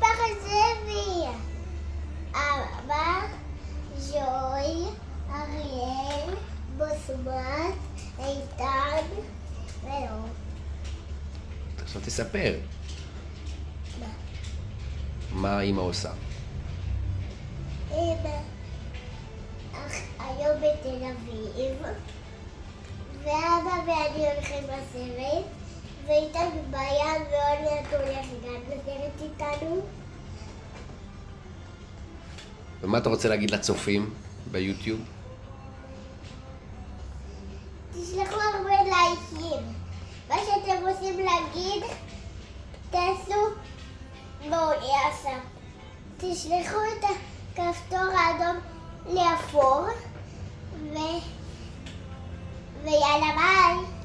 משפחת זאבי. אבא, ז'וי, אריאל, בוסמת, איתן, ולא. עכשיו תספר. מה? מה אמא עושה? אמא, היום בתל אביב, ואבא ואני הולכים בסרט, ואיתן ביד ועוד מעט הולך גם בסרט איתנו. ומה אתה רוצה להגיד לצופים ביוטיוב? תשלחו הרבה לייקים. מה שאתם רוצים להגיד, תעשו באוניאסה. תשלחו את הכפתור האדום לאפור, ויאללה ביי.